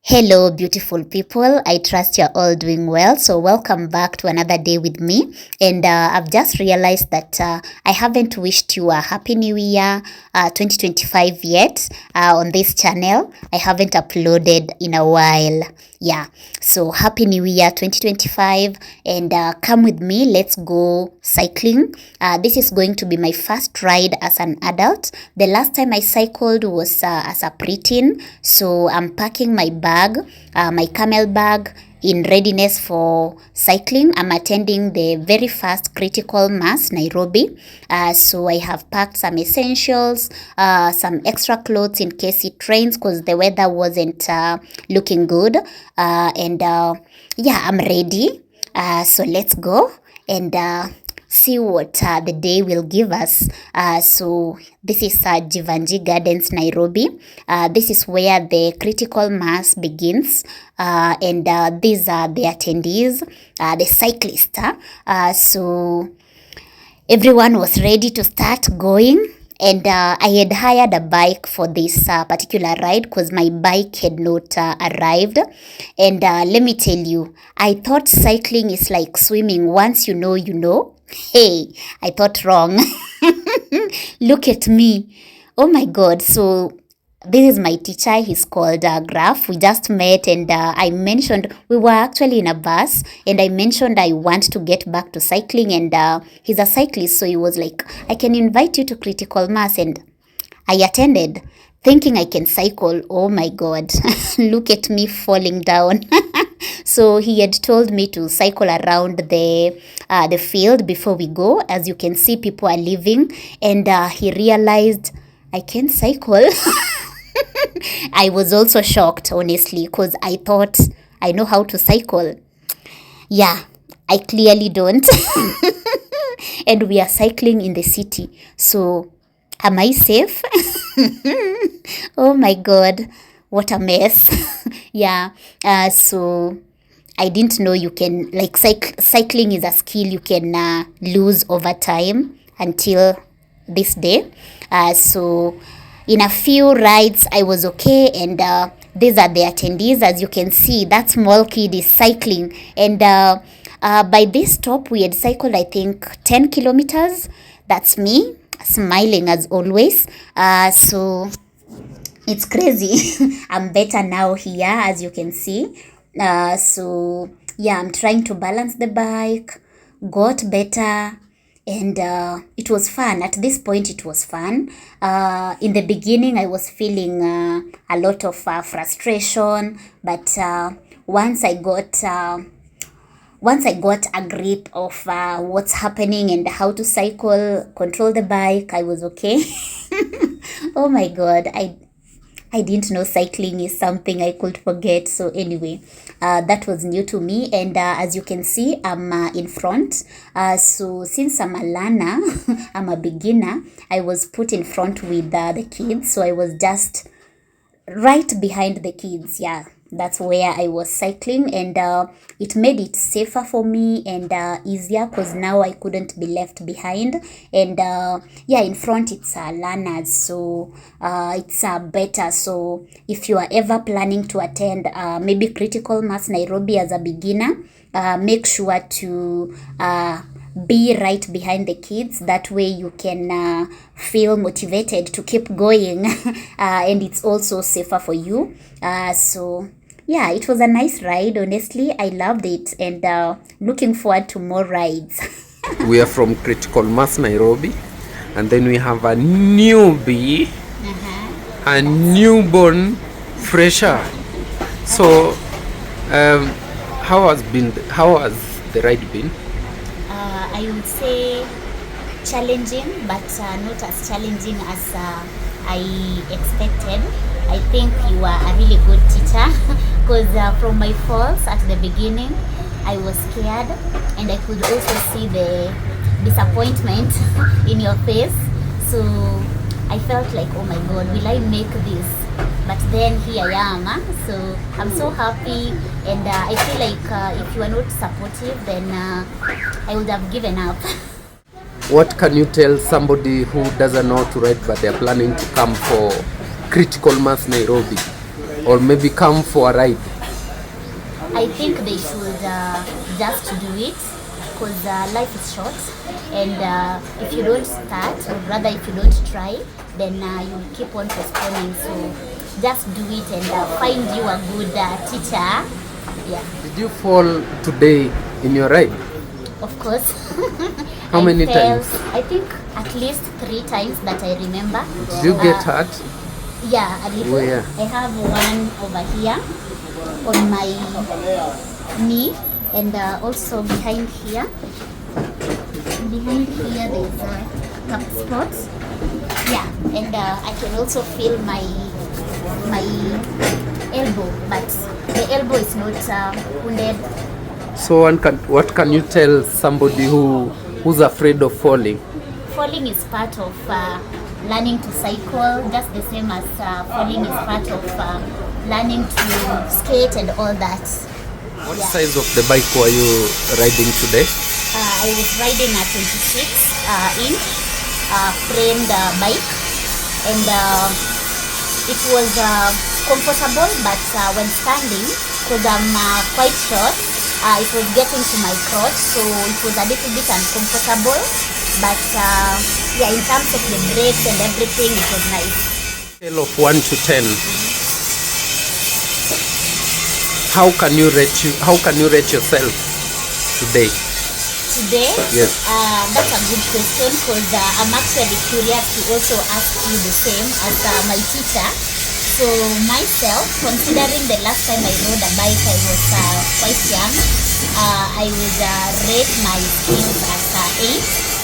Hello, beautiful people. I trust you're all doing well. So, welcome back to another day with me. And I've just realized that I haven't wished you a happy new year 2025 yet on this channel. I haven't uploaded in a while. Yeah, so happy new year 2025, and come with me. Let's go cycling. This is going to be my first ride as an adult. The last time I cycled was as a preteen. So I'm packing my bag, my camel bag, in readiness for cycling. I'm attending the very first critical mass, Nairobi. So I have packed some essentials, some extra clothes in case it rains because the weather wasn't looking good. Yeah, I'm ready. So let's go and see what the day will give us. So this is Jivanji Gardens, Nairobi. This is where the critical mass begins. And these are the attendees, the cyclists. So everyone was ready to start going. And I had hired a bike for this particular ride because my bike had not arrived. And let me tell you, I thought cycling is like swimming. Once you know, you know. Hey, I thought wrong. Look at me. Oh my God. So this is my teacher. He's called Graf. We just met, and I mentioned we were actually in a bus, and I mentioned I want to get back to cycling, and he's a cyclist, so he was like, I can invite you to critical mass, and I attended thinking I can cycle. Oh my God. Look at me falling down. So he had told me to cycle around the field before we go. As you can see, people are leaving, and he realized I can cycle. I was also shocked, honestly, because I thought I know how to cycle. Yeah, I clearly don't. And we are cycling in the city. So am I safe? Oh my God, what a mess. Yeah, so I didn't know you can, like, cycling is a skill you can lose over time until this day. So in a few rides, I was okay, and these are the attendees. As you can see, that small kid is cycling, and by this stop, we had cycled, I think, 10 kilometers. That's me, smiling as always. So it's crazy. I'm better now here, as you can see. So yeah, I'm trying to balance the bike, got better, and it was fun. At this point, it was fun. In the beginning, I was feeling a lot of frustration, but once I got a grip of what's happening and how to cycle, control the bike, I was okay. Oh my God, I didn't know cycling is something I could forget. So anyway, that was new to me. And as you can see, I'm in front. So since I'm a learner, I'm a beginner, I was put in front with the kids. So I was just right behind the kids. Yeah, that's where I was cycling, and it made it safer for me and easier because now I couldn't be left behind. And yeah, in front it's learners, so it's better. So if you are ever planning to attend maybe critical mass Nairobi as a beginner, make sure to be right behind the kids. That way you can feel motivated to keep going. And it's also safer for you. So yeah, it was a nice ride. Honestly, I loved it, and looking forward to more rides. We are from critical mass Nairobi, and then we have a newbie, a newborn fresher. So how has the ride been? I would say challenging, but not as challenging as I expected. I think you are a really good teacher because from my falls at the beginning, I was scared, and I could also see the disappointment in your face. So I felt like, oh my God, will I make this? But then here I am. So I'm so happy, and I feel like if you are not supportive, then I would have given up. What can you tell somebody who doesn't know how to ride but they're planning to come for critical mass Nairobi? or maybe come for a ride? I think they should just do it because life is short, and if you don't start, or rather if you don't try, then you keep on postponing. So just do it and find you a good teacher. Yeah. Did you fall today in your ride? Of course. How many times? I think at least 3 times that I remember. Did you get hurt? Yeah, a little. Where? I have one over here on my knee, and also behind here. Behind here there's a cup spot. Yeah, and I can also feel my elbow, but the elbow is not wounded. So what can you tell somebody who's afraid of falling? Falling is part of learning to cycle, just the same as falling is part of learning to skate and all that. What size of the bike were you riding today? I was riding a 26-inch framed bike, and it was comfortable, but when standing, because I'm quite short, it was getting to my crotch, so it was a little bit uncomfortable. But yeah, in terms of the brakes and everything, it was nice. Scale of 1 to 10. How can you rate yourself today? Today? Yes. That's a good question, because I'm actually curious to also ask you the same as my teacher. So myself, considering the last time I rode a bike, I was quite young. I would rate my skills at 8.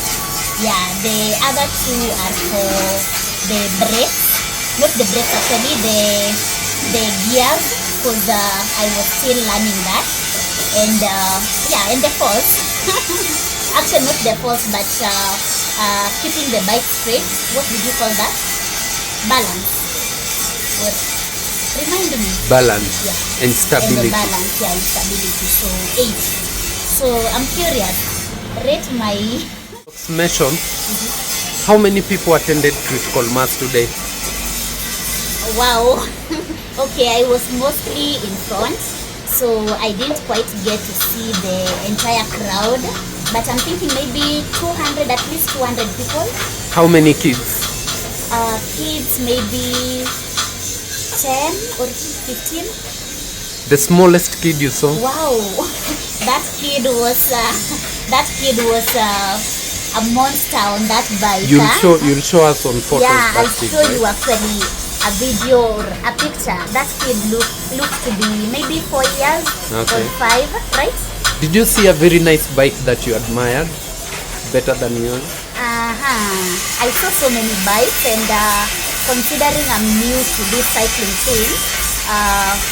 Yeah, the other 2 are for the brakes, not the brakes actually, the gears, because I was still learning that, and yeah, and the force. Actually, not the force, but keeping the bike straight. What did you call that? Balance. What? Remind me. Balance. Yeah. And stability. And the balance, yeah, and stability. So 8. So I'm curious. Rate my. Approximation. How many people attended critical mass today? Wow. Okay, I was mostly in front, so I didn't quite get to see the entire crowd, but I'm thinking maybe 200, at least 200 people. How many kids? Kids maybe 10 or 15. The smallest kid you saw? Wow. that kid was a monster on that bike. You'll show us on photos. Yeah, I'll kid, show right? you actually a video or a picture. That kid looks to be maybe 4 years or 5, right? Did you see a very nice bike that you admired? Better than yours? I saw so many bikes, and considering I'm new to this cycling thing,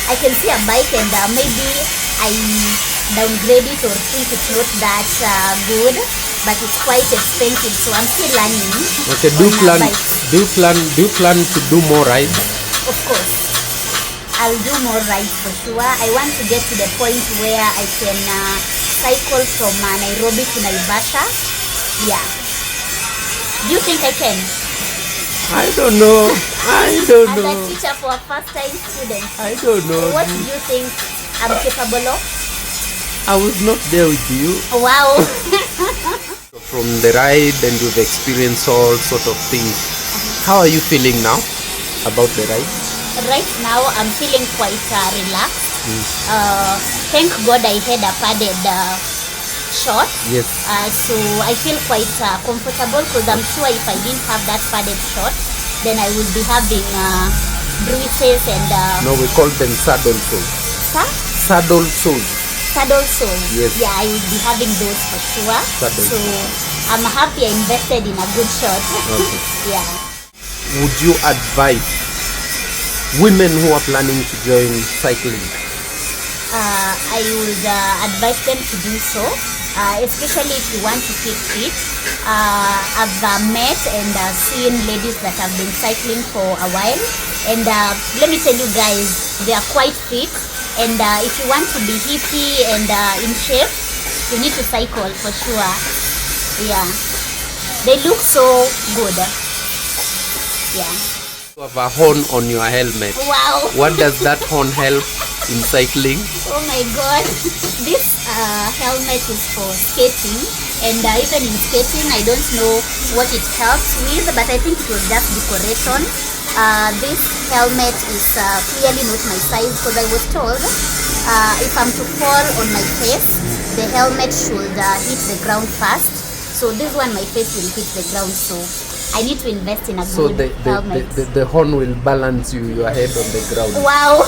I can see a bike and maybe I downgrade it or think it's not that good, but it's quite expensive, so I'm still learning. Okay, do you plan to do more rides? Of course, I'll do more rides for sure. I want to get to the point where I can cycle from Nairobi to Naivasha. Yeah. Do you think I can? I don't know. As a teacher for a first-time student, I don't know. what do you think I'm capable of? I was not there with you. Wow. From the ride, and you've experienced all sort of things. How are you feeling now about the ride? Right now, I'm feeling quite relaxed. Thank God I had a padded short. Yes. So I feel quite comfortable, because I'm sure if I didn't have that padded short, then I would be having bruises and... No, we call them saddle soles. Sir? Saddle soles. Saddle soles. Yes. Yeah, I would be having those for sure. So I'm happy I invested in a good short. Okay. Yeah. Would you advise women who are planning to join cycling? I would advise them to do so, especially if you want to keep fit. I've met and seen ladies that have been cycling for a while, and let me tell you guys, they are quite fit, and if you want to be hippie and in shape, you need to cycle for sure. Yeah, they look so good. Yeah. You have a horn on your helmet. Wow. What does that horn help in cycling? Oh my god. This helmet is for skating, and even in skating I don't know what it helps with, but I think it was just decoration. This helmet is clearly not my size, because I was told if I'm to fall on my face, the helmet should hit the ground first. So this one, my face will hit the ground, so I need to invest in a So good helmet. the horn will balance your head on the ground. Wow.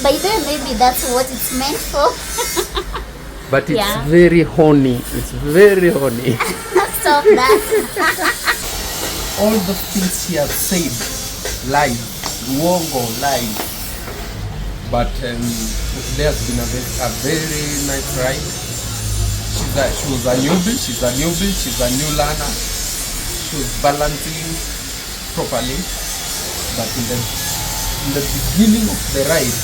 By then maybe that's what it's meant for. But it's Yeah. very horny. It's very horny. Stop that. All the things she has said live, wongo live. But today has been a very nice ride. She was a newbie. She's a new learner. She was balancing properly, but in the beginning of the ride,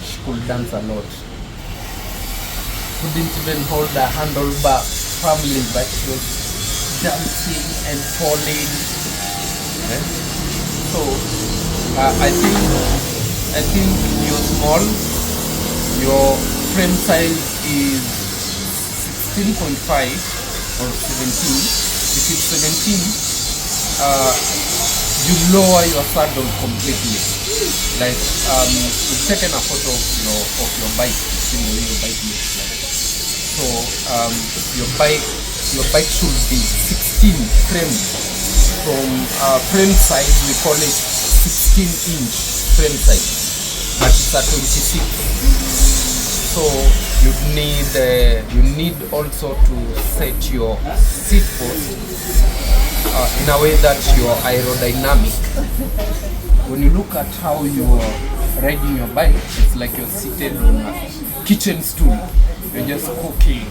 she could dance a lot. Couldn't even hold the handlebar firmly, but she was dancing and falling. So I think you're small. Your frame size is 16.5 or 17. If it's 17, you lower your saddle completely. Like you've taken a photo of your bike, seeing the way your bike looks like. So your bike should be 16 frame. From frame size, we call it 16-inch frame size, but it's a 26. So you need also to set your seat post in a way that you're aerodynamic. When you look at how you're riding your bike, it's like you're seated on a kitchen stool. You're just cooking,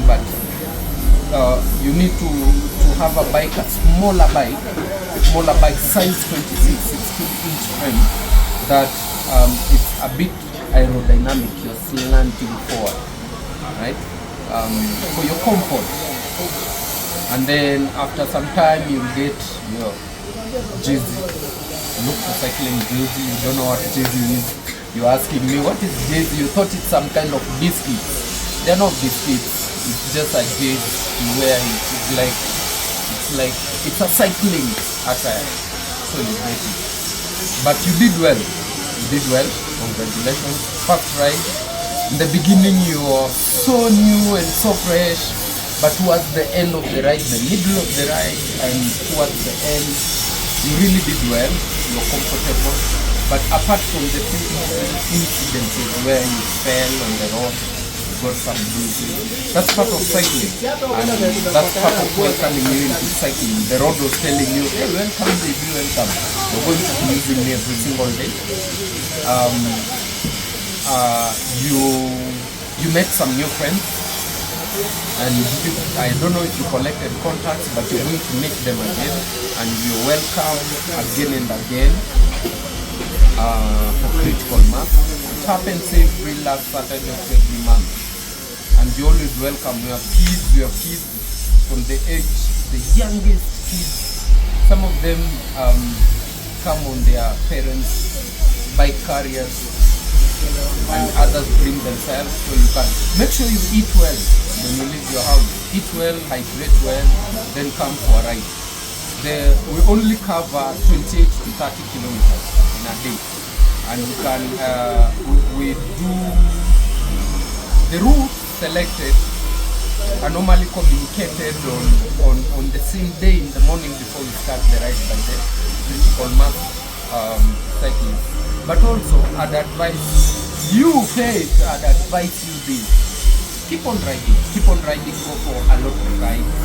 but you need to have a bike, a smaller bike, size 26, 16-inch frame, that it's a bit aerodynamic. You're slanting forward, right? For your comfort. And then after some time you'll get your jizzy. Look for cycling jizzy, you don't know what jizzy is. You're asking me, what is jizzy? You thought it's some kind of biscuits. They're not biscuits. It's just a jizzy where it's a cycling attire. So you get it. But you did well. Congratulations. First ride. In the beginning you were so new and so fresh, but towards the end of the ride, the middle of the ride, and towards the end, you really did well. You were comfortable. But apart from the few incidences where you fell on the road, you got some bruises, that's part of cycling, and that's part of welcoming you into cycling. The road was telling you, hey, welcome, baby, welcome. You're going to be using me every single day. You met some new friends, and I don't know if you collected contacts, but you're going to meet them again, and you're welcome again and again for critical mass. It happens every last Saturday of every month, and you always welcome. You have kids from the age, the youngest kids. Some of them come on their parents' bike carriers, and others bring themselves. So you can make sure you eat well when you leave your house. Eat well, hydrate well, then come for a ride. We only cover 28 to 30 kilometers in a day, and you can we do the route selected are normally communicated on the same day in the morning before we start the ride by the critical mass cyclists. But also, I'd advise you this. Keep on riding, go for a lot of rides.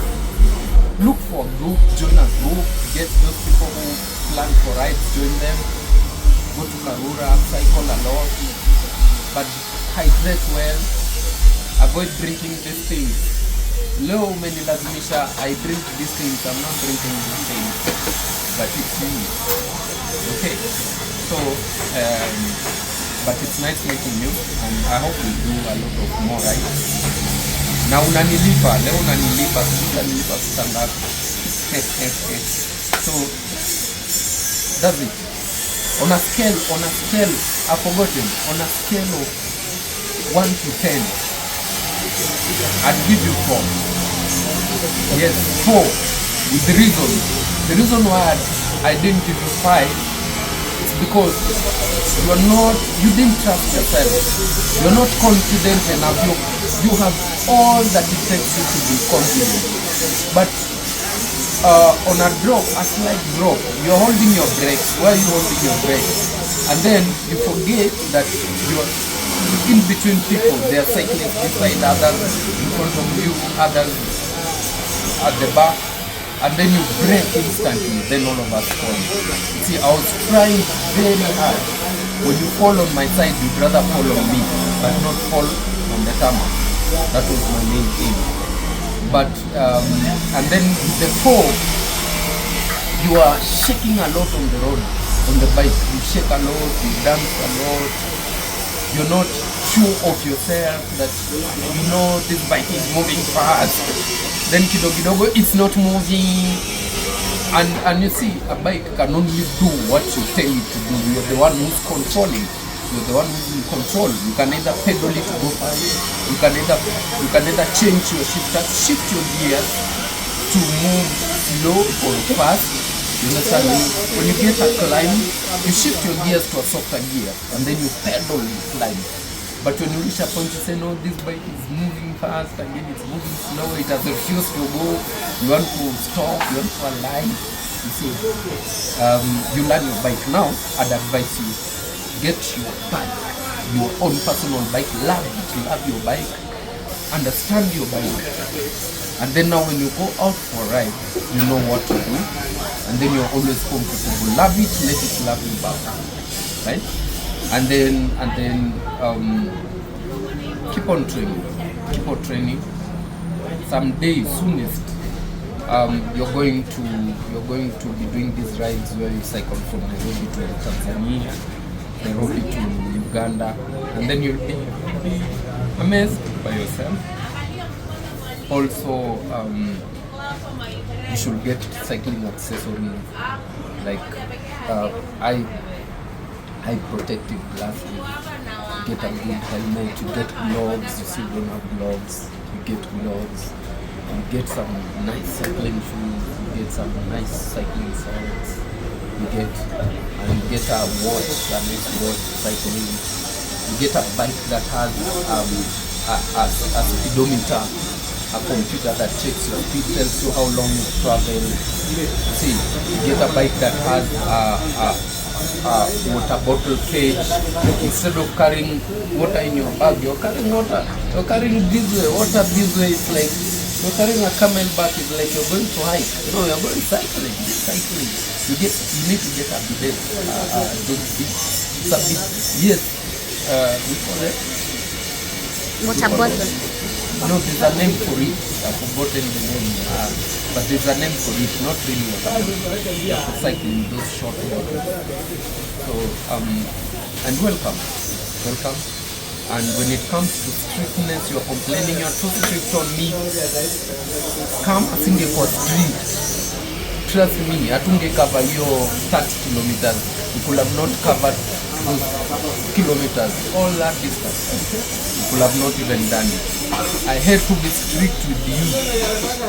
Look for a group, join a group, get those people who plan for rides, join them. Go to Karura, cycle a lot, but hydrate well, avoid drinking these things. Leo umenilazimisha I drink these things, I'm not drinking these things, but it's me. Okay, so but it's nice meeting you, and I hope we do a lot of more rides. Na unanilipa, leo unanilipa, sitanilipa sitangapi. So that's it. On a scale, I've forgotten. On a scale of 1 to 10, I'd give you 4. Yes, 4. With the reason. The reason why I didn't give you 5 is because you didn't trust yourself. You're not confident enough. You have all that it takes you to be confident. But on a drop, a slight drop, you're holding your brakes. Why are you holding your brakes? And then you forget that you're in between people. They are cycling beside others, in front of you, others at the back, and then you brake instantly. Then all of us fall. See, I was trying very hard. When you fall on my side, you'd rather fall on me, but not fall on the tarmac. That was my main aim. But and then with the 4, you are shaking a lot on the road, on the bike. You shake a lot, you dance a lot. You're not sure of yourself that this bike is moving fast. Then kidogo it's not moving. And you see, a bike can only do what you tell it to do. You're the one who's controlling. You're the one who's in control. You can either pedal it to go fast. You can either change your shift your gears to move slow or fast. You understand me? When you get a climb, you shift your gears to a softer gear and then you pedal and climb. But when you reach a point, you say, no, this bike is moving fast, again it's moving slow, it has refused to go, you want to stop, you want to align. You see, you learn your bike. Now, I'd advise you, get your bike, your own personal bike, love your bike, understand your bike. And then now when you go out for a ride, you know what to do, and then you're always comfortable. Love it, let it love you back, right? And then keep on training. Someday, soonest, you're going to be doing these rides where you cycle from Nairobi to Tanzania, Nairobi to Uganda, and then you'll be amazed by yourself. Also, you should get cycling accessories like eye protective glasses, get a good helmet, you get gloves. You see, you don't have gloves, you get gloves, you get some nice cycling shoes, you get some nice cycling socks, you get a watch, a nice watch cycling, you get a bike that has a speedometer, a computer that checks your speed, tells you how long you travel. See, you get a bike that has a water bottle cage. Instead of carrying water in your bag, you're carrying water. You're carrying this way, water this way. It's like you're carrying a camel back. It's like you're going to hike. No, you're going cycling. You need to get a bidet. It's a bit. Yes. We call it Water bottle. No, there's a name for it. I've forgotten the name. But there's a name for it. Not really water bottle. For cycling, those short bottles. So, and welcome. And when it comes to strictness, you're complaining you're too strict on me. Come asinge kwa street. Trust me, atunge cover your 30 kilometers. You could have not covered those kilometers, all that distance. You could have not even done it. I hate to be strict with you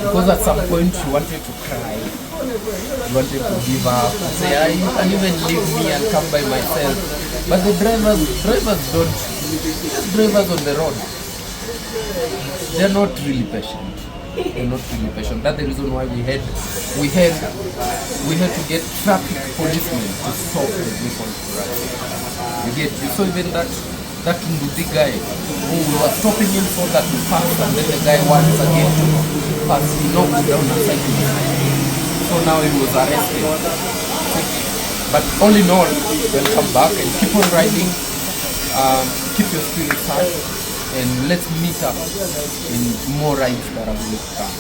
because at some point you wanted to cry. You wanted to give up and say, you can even leave me and come by myself. But the drivers on the road, they're not really patient. That's the reason why we had to get traffic policemen to stop the vehicles for us. You saw even that Ndudi guy who was stopping him so that we pass, and then the guy once again to pass, he knocked down a cyclist. So now he was arrested. But all in all, welcome back and keep on riding, keep your spirits high, and let's meet up in more rides that are going to come.